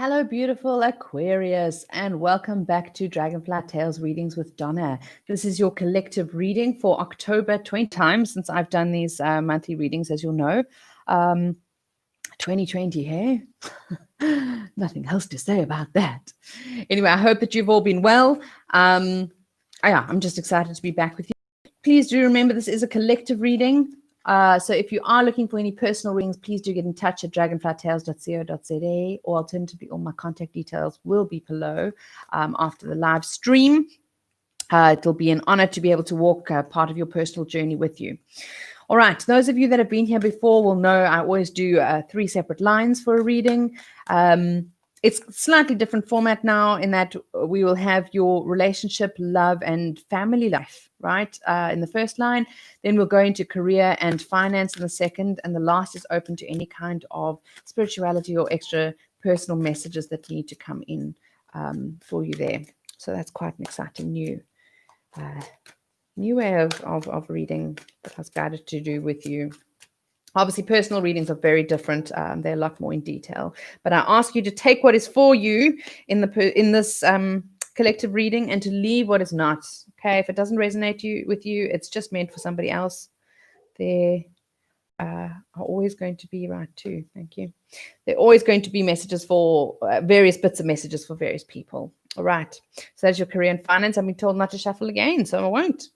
Hello, beautiful Aquarius, and welcome back to Dragonfly Tales Readings with Donna. This is your collective reading for October 20 times since I've done these monthly readings, as you'll know. 2020, hey? Nothing else to say about that. Anyway, I hope that you've all been well. I'm just excited to be back with you. Please do remember this is a collective reading. So if you are looking for any personal readings, please do get in touch at dragonflytales.co.za, or alternatively, all my contact details will be below after the live stream. It'll be an honor to be able to walk part of your personal journey with you. All right, those of you that have been here before will know I always do 3 separate lines for a reading. It's slightly different format now in that we will have your relationship, love, and family life, right, in the first line. Then we'll go into career and finance in the second, and the last is open to any kind of spirituality or extra personal messages that need to come in for you there. So that's quite an exciting new way of reading that I was guided to do with you. Obviously, personal readings are very different. They're a lot more in detail. But I ask you to take what is for you in this collective reading and to leave what is not. Okay, if it doesn't resonate with you, it's just meant for somebody else. There are always going to be, right, too. Thank you. There are always going to be messages for various bits of messages for various people. All right. So that's your career and finance. I've been told not to shuffle again, so I won't.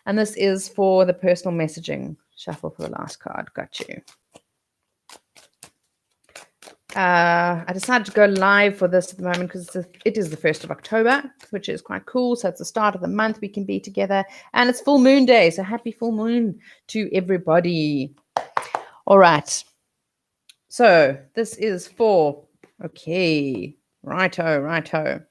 And this is for the personal messaging. Shuffle for the last card. Got you. I decided to go live for this at the moment because it is the 1st of October, which is quite cool. So it's the start of the month. We can be together. And it's full moon day. So happy full moon to everybody. All right. So this is for, okay, righto.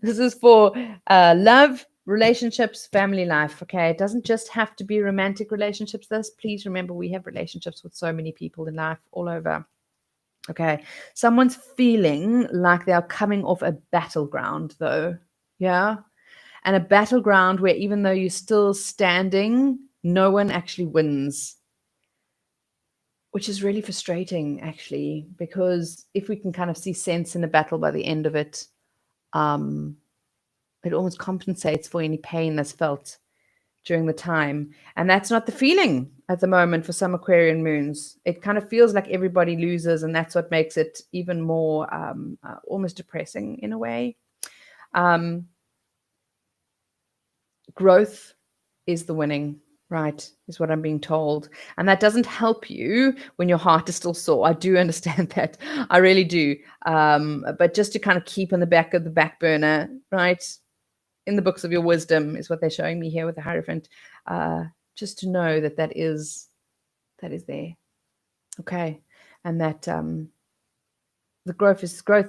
This is for love, relationships, family life. Okay, it doesn't just have to be romantic relationships. Please remember, we have relationships with so many people in life all over. Okay, someone's feeling like they are coming off a battleground, though. Yeah, and a battleground where even though you're still standing, no one actually wins, which is really frustrating, actually, because if we can kind of see sense in a battle by the end of it, it almost compensates for any pain that's felt during the time. And that's not the feeling at the moment for some Aquarian moons. It kind of feels like everybody loses, and that's what makes it even more almost depressing in a way. Growth is the winning, right, is what I'm being told. And that doesn't help you when your heart is still sore. I do understand that. I really do. But just to kind of keep in the back of the back burner, right, in the books of your wisdom is what they're showing me here with the Hierophant, just to know that that is there. Okay. And that the growth I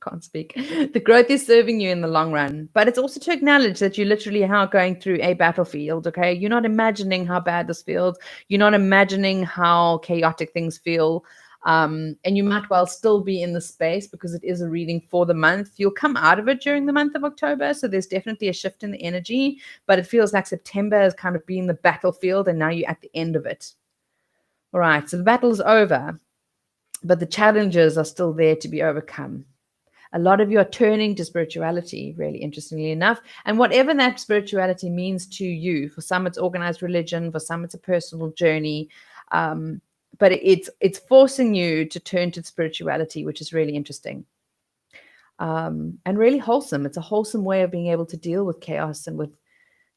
can't speak. The growth is serving you in the long run, but it's also to acknowledge that you literally are going through a battlefield. Okay. You're not imagining how bad this feels. You're not imagining how chaotic things feel. And you might well still be in the space because it is a reading for the month. You'll come out of it during the month of October. So there's definitely a shift in the energy, but it feels like September has kind of been the battlefield and now you're at the end of it. All right. So the battle's over, but the challenges are still there to be overcome. A lot of you are turning to spirituality, really interestingly enough. And whatever that spirituality means to you, for some it's organized religion, for some it's a personal journey. But it's forcing you to turn to spirituality, which is really interesting and really wholesome. It's a wholesome way of being able to deal with chaos and with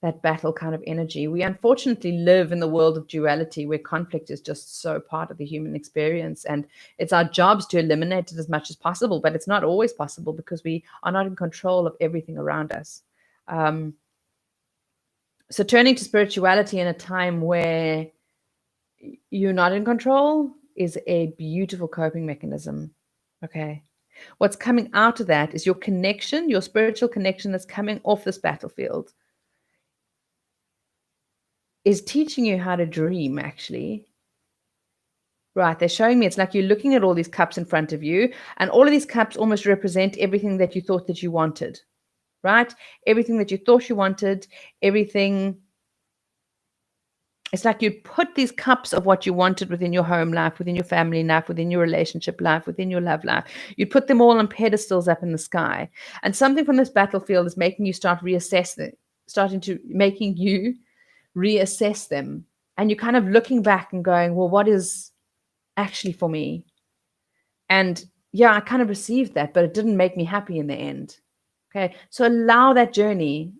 that battle kind of energy. We unfortunately live in the world of duality where conflict is just so part of the human experience, and it's our jobs to eliminate it as much as possible, but it's not always possible because we are not in control of everything around us. So turning to spirituality in a time where you're not in control is a beautiful coping mechanism. Okay. What's coming out of that is your connection, your spiritual connection that's coming off this battlefield is teaching you how to dream, actually. Right, they're showing me it's like you're looking at all these cups in front of you, and all of these cups almost represent everything that you thought that you wanted, right? Everything that you thought you wanted, everything It's like you'd put these cups of what you wanted within your home life, within your family life, within your relationship life, within your love life. You'd put them all on pedestals up in the sky. And something from this battlefield is making you start making you reassess them. And you're kind of looking back and going, well, what is actually for me? And yeah, I kind of received that, but it didn't make me happy in the end. Okay. So allow that journey.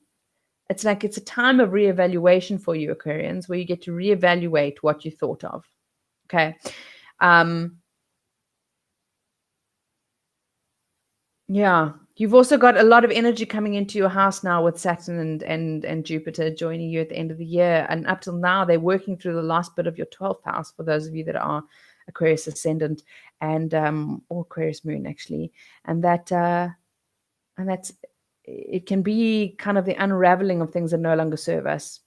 It's like it's a time of reevaluation for you, Aquarians, where you get to reevaluate what you thought of. Okay. Yeah. You've also got a lot of energy coming into your house now with Saturn and Jupiter joining you at the end of the year. And up till now, they're working through the last bit of your 12th house for those of you that are Aquarius ascendant and or Aquarius moon, actually. And that's it can be kind of the unraveling of things that no longer serve us.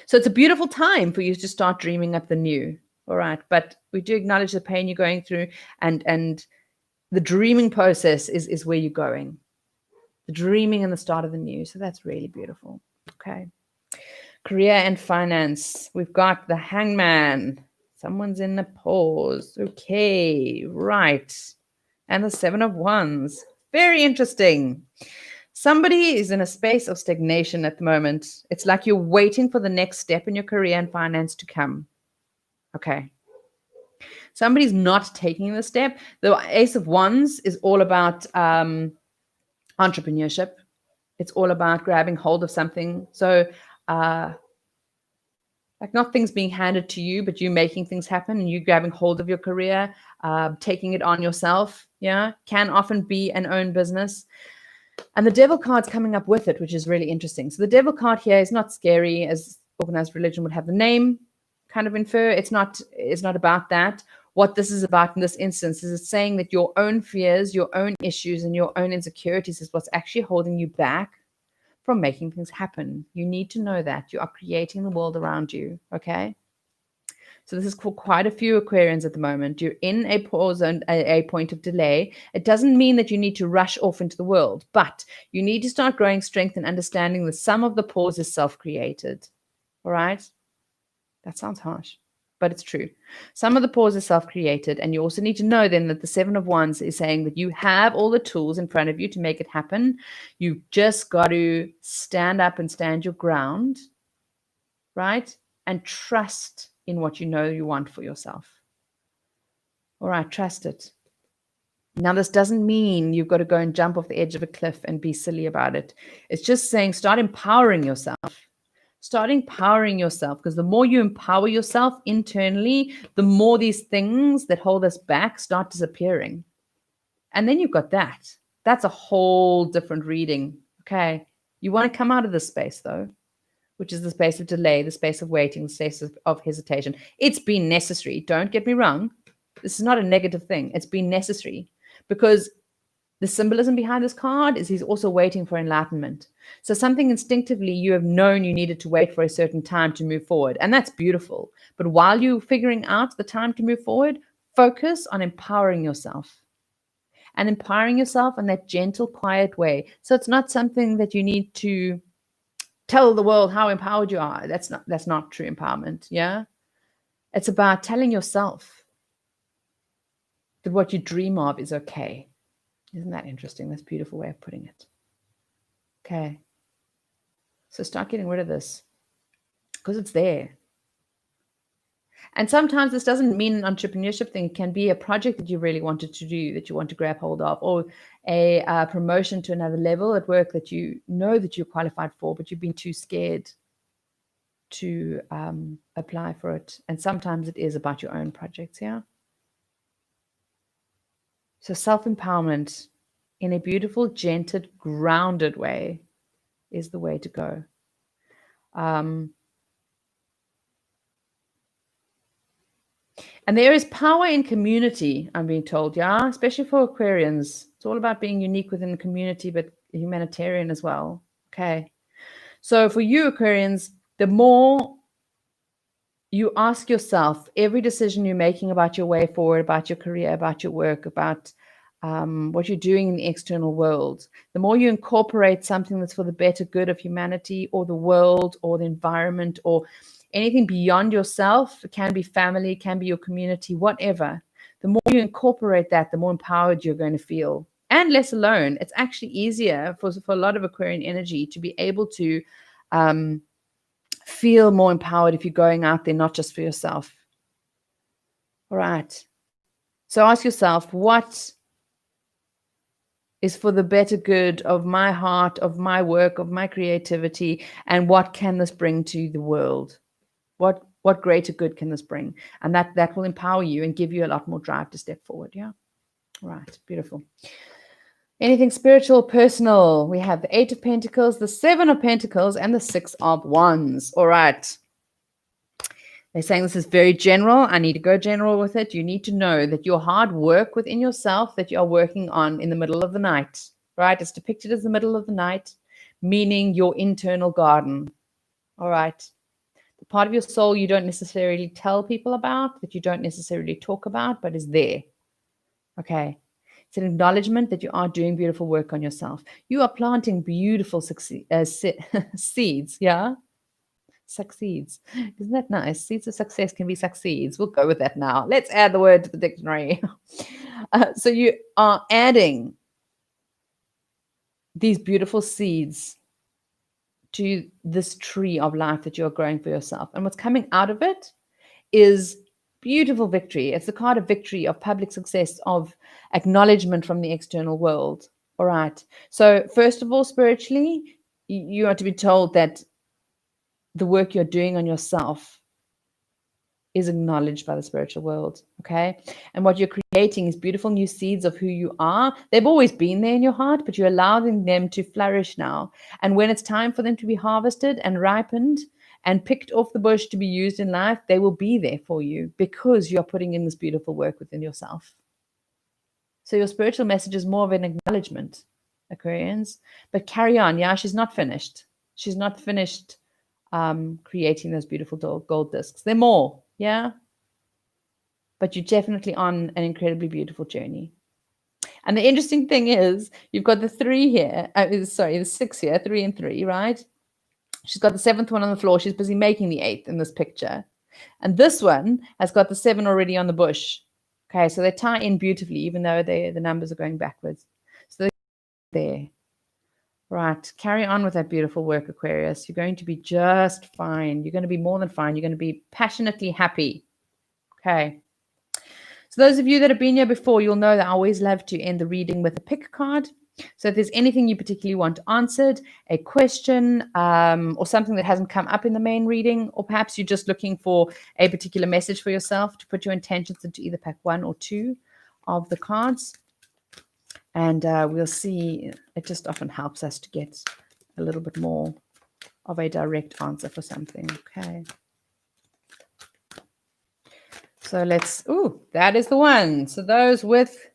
So it's a beautiful time for you to start dreaming up the new. All right. But we do acknowledge the pain you're going through, and the dreaming process is where you're going. The dreaming and the start of the new. So that's really beautiful. Okay. Career and finance. We've got the Hangman. Someone's in the pause. Okay. Right. And the Seven of Wands. Very interesting. Somebody is in a space of stagnation at the moment. It's like you're waiting for the next step in your career and finance to come. Okay. Somebody's not taking the step. The Ace of Wands is all about entrepreneurship. It's all about grabbing hold of something. So, like not things being handed to you, but you making things happen and you grabbing hold of your career, taking it on yourself. Yeah, can often be an own business. And the Devil card's coming up with it, which is really interesting. So the Devil card here is not scary, as organized religion would have the name kind of infer. It's not about that. What this is about in this instance is it's saying that your own fears, your own issues, and your own insecurities is what's actually holding you back from making things happen. You need to know that. You are creating the world around you, okay? So this is for quite a few Aquarians at the moment. You're in a pause and a point of delay. It doesn't mean that you need to rush off into the world, but you need to start growing strength and understanding that some of the pause is self-created, all right? That sounds harsh, but it's true. Some of the pause is self-created, and you also need to know then that the Seven of Wands is saying that you have all the tools in front of you to make it happen. You've just got to stand up and stand your ground, right? And trust in what you know you want for yourself. All right, trust it. Now, this doesn't mean you've got to go and jump off the edge of a cliff and be silly about it. It's just saying start empowering yourself. Start empowering yourself, because the more you empower yourself internally, the more these things that hold us back start disappearing. And then you've got that. That's a whole different reading. Okay. You want to come out of this space, though, which is the space of delay, the space of waiting, the space of hesitation. It's been necessary. Don't get me wrong. This is not a negative thing. It's been necessary because the symbolism behind this card is he's also waiting for enlightenment. So something instinctively you have known you needed to wait for a certain time to move forward. And that's beautiful. But while you're figuring out the time to move forward, focus on empowering yourself. And empowering yourself in that gentle, quiet way. So it's not something that you need to tell the world how empowered you are. That's not true empowerment. Yeah. It's about telling yourself that what you dream of is okay. Isn't that interesting? That's a beautiful way of putting it. Okay. So start getting rid of this because it's there. And sometimes this doesn't mean an entrepreneurship thing. It can be a project that you really wanted to do, that you want to grab hold of, or a promotion to another level at work that you know that you're qualified for, but you've been too scared to apply for it. And sometimes it is about your own projects, yeah? So self-empowerment in a beautiful, gentle, grounded way is the way to go. And there is power in community, I'm being told, yeah, especially for Aquarians. It's all about being unique within the community, but humanitarian as well. Okay. So for you, Aquarians, the more you ask yourself every decision you're making about your way forward, about your career, about your work, about what you're doing in the external world, the more you incorporate something that's for the better good of humanity or the world or the environment, or anything beyond yourself. It can be family, it can be your community, whatever. The more you incorporate that, the more empowered you're going to feel, and less alone. It's actually easier for a lot of Aquarian energy to be able to feel more empowered if you're going out there, not just for yourself. All right. So ask yourself, what is for the better good of my heart, of my work, of my creativity, and what can this bring to the world? What greater good can this bring? And that will empower you and give you a lot more drive to step forward. Yeah. All right. Beautiful. Anything spiritual, personal. We have the 8 of Pentacles, the 7 of Pentacles, and the 6 of Wands. All right. They're saying this is very general. I need to go general with it. You need to know that your hard work within yourself that you are working on in the middle of the night, right? It's depicted as the middle of the night, meaning your internal garden. All right. The part of your soul you don't necessarily tell people about, that you don't necessarily talk about, but is there. Okay. It's an acknowledgement that you are doing beautiful work on yourself. You are planting beautiful seeds. Yeah. Succeeds. Isn't that nice? Seeds of success can be succeeds. We'll go with that now. Let's add the word to the dictionary. So you are adding these beautiful seeds to this tree of life that you're growing for yourself. And what's coming out of it is beautiful victory. It's the card of victory, of public success, of acknowledgement from the external world. All right. So first of all, spiritually, you are to be told that the work you're doing on yourself is acknowledged by the spiritual world, okay? And what you're creating is beautiful new seeds of who you are. They've always been there in your heart, but you're allowing them to flourish now. And when it's time for them to be harvested and ripened and picked off the bush to be used in life, they will be there for you because you're putting in this beautiful work within yourself. So your spiritual message is more of an acknowledgement, Aquarians. But carry on, yeah? She's not finished. She's not finished creating those beautiful gold discs. They're more, yeah? But you're definitely on an incredibly beautiful journey. And the interesting thing is, you've got the 3 here, the 6 here, 3 and 3, right? She's got the 7th one on the floor. She's busy making the 8th in this picture. And this one has got the 7 already on the bush. Okay, so they tie in beautifully, even though the numbers are going backwards. So they're there. Right, carry on with that beautiful work, Aquarius. You're going to be just fine. You're going to be more than fine. You're going to be passionately happy. Okay. So those of you that have been here before, you'll know that I always love to end the reading with a pick card. So if there's anything you particularly want answered, a question, or something that hasn't come up in the main reading, or perhaps you're just looking for a particular message for yourself to put your intentions into either pack 1 or 2 of the cards. And we'll see, it just often helps us to get a little bit more of a direct answer for something. Okay. So let's, that is the one. So those with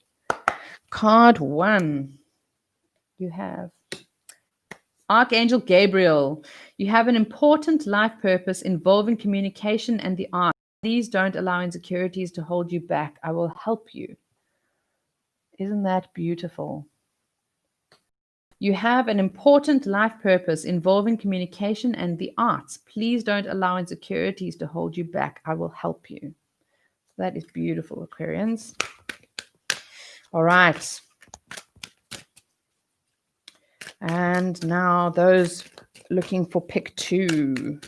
card 1, you have Archangel Gabriel. You have an important life purpose involving communication and the arts. Please don't allow insecurities to hold you back. I will help you. Isn't that beautiful? You have an important life purpose involving communication and the arts. Please don't allow insecurities to hold you back. I will help you. That is beautiful, Aquarians. All right. And now those looking for pick 2.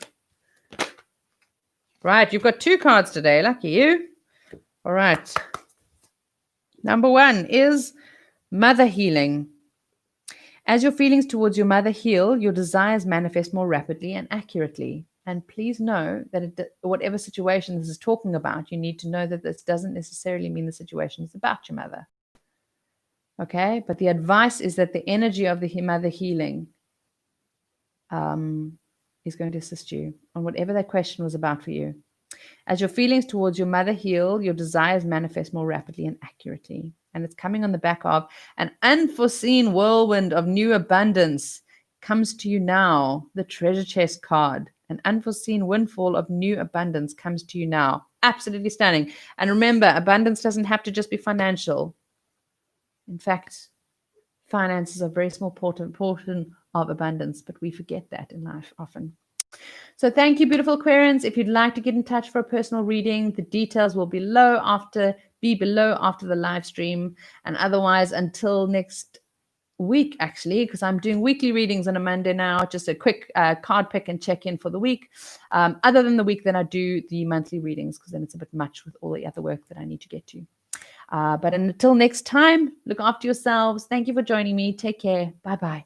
Right, you've got 2 cards today. Lucky you. All right. Number 1 is mother healing. As your feelings towards your mother heal, your desires manifest more rapidly and accurately. And please know that whatever situation this is talking about, you need to know that this doesn't necessarily mean the situation is about your mother. Okay? But the advice is that the energy of the mother healing is going to assist you on whatever that question was about for you. As your feelings towards your mother heal, your desires manifest more rapidly and accurately. And it's coming on the back of an unforeseen whirlwind of new abundance comes to you now. The treasure chest card. An unforeseen windfall of new abundance comes to you now. Absolutely stunning. And remember, abundance doesn't have to just be financial. In fact, finances are a very small portion of abundance, but we forget that in life often. So thank you, beautiful Aquarians. If you'd like to get in touch for a personal reading, the details will be below after the live stream. And otherwise, until next week, actually, because I'm doing weekly readings on a Monday now, just a quick card pick and check in for the week. Other than the week, then I do the monthly readings, because then it's a bit much with all the other work that I need to get to. But until next time, look after yourselves. Thank you for joining me. Take care. Bye-bye.